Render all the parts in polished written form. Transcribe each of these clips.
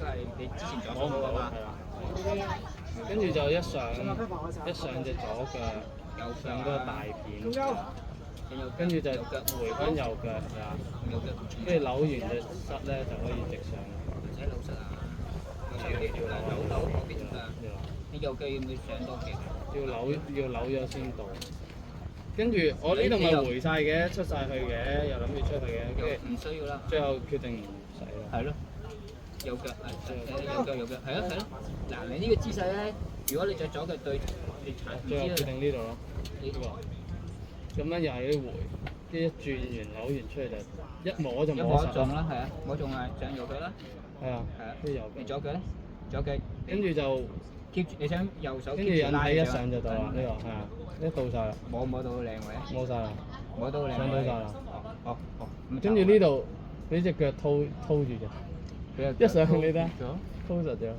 個係你之前撞摸唔到嗰個嘛？係啦。跟住就一上隻左腳，上嗰個大片，跟住就回翻右腳係啦，跟住扭完隻膝咧就可以直上。唔使扭實啊！扭嗰邊啊！你右腳要唔要上多幾？要扭咗先到。跟住我呢度咪回晒嘅，出晒去嘅，又諗住出去嘅，跟住唔需要啦。最後決定唔使啦。係咯，右腳右腳，係咯係咯。嗱，你呢個姿勢咧，如果你着左腳對，你最後決定呢度咯，呢個。咁樣又係啲回，跟住一轉完扭完出嚟就一摸就一摸實。摸中啦，係啊，摸中係上右腳啦。係啊，係啊。跟住右腳。你左腳咧？左腳。跟住就 keep 住，你想右手跟住引體一上就到啦，呢個係啊，一到晒啦。摸到靚位？摸晒啦。摸到靚位。上到晒啦。哦。跟住呢度俾隻腳套住嘅，一上你得，套實咗。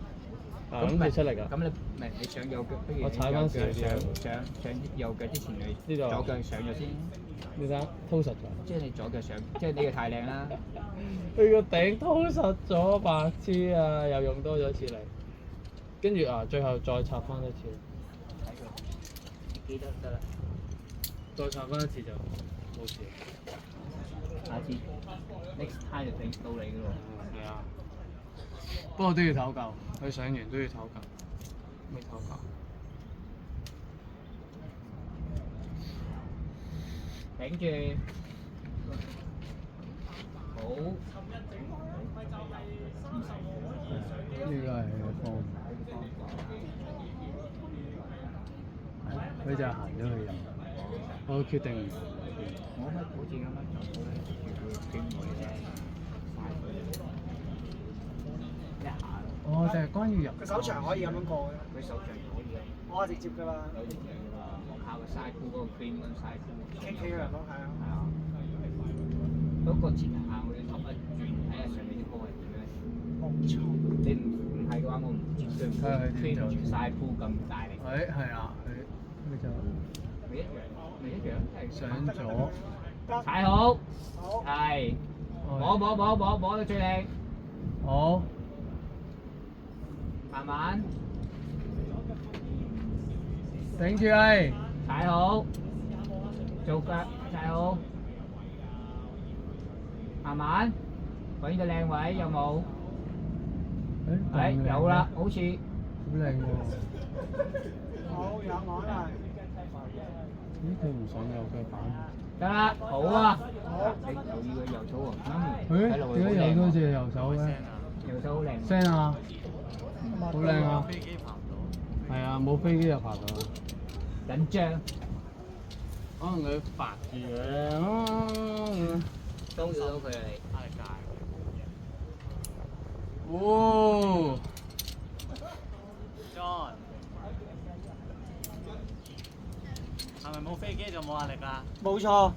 咁你出嚟㗎？咁你唔係你上右腳，不如我踩翻少啲。上右腳之前你呢度左腳上咗先。你睇套實咗。即係你左腳上，即係呢個太靚啦。佢個頂套實咗，白痴啊！又用多咗一次嚟。跟住啊，最後再插翻一次。睇佢，記得得啦。再插翻一次就冇事。下次 next time 就整到你㗎咯。係啊。不過都要唞夠，佢上完都要唞夠，未唞夠。頂住。好。呢個係方。佢就行咗去右。我決定唔。我乜好似咁樣做到咧，叫經緯咧，一下。哦，就係關於入。佢手長可以咁樣過嘅。佢手長可以啊。我係直接㗎啦。有直接㗎啦，我靠個 side pull 嗰個 cream 嗰個 side pull。傾起嘅人咯，係啊。係啊。不過前提下我要揼一轉，睇下上面啲波係點樣。冇錯。你唔係嘅話，我唔絕對唔會 cream 住 side pull 咁大力。係啊，佢就。咪一樣，上咗。踩好。好。係。摸到最靚。好。慢慢。頂住係。踩好。做腳踩好。慢慢。揾個靚位有冇？有啦，好似。好靚喎。好，有我係。咦？佢唔上右腳板。得啦，好啊。好。你留意佢右手喎。點解有嗰隻右手嘅？右手好靚。聲啊！好靚啊！飛機爬唔到。係啊，冇飛機又爬到。緊張。可能佢白住嘅。都要到佢啊你。壓力大。哇 John 係咪冇飛機就冇壓力啊？冇錯。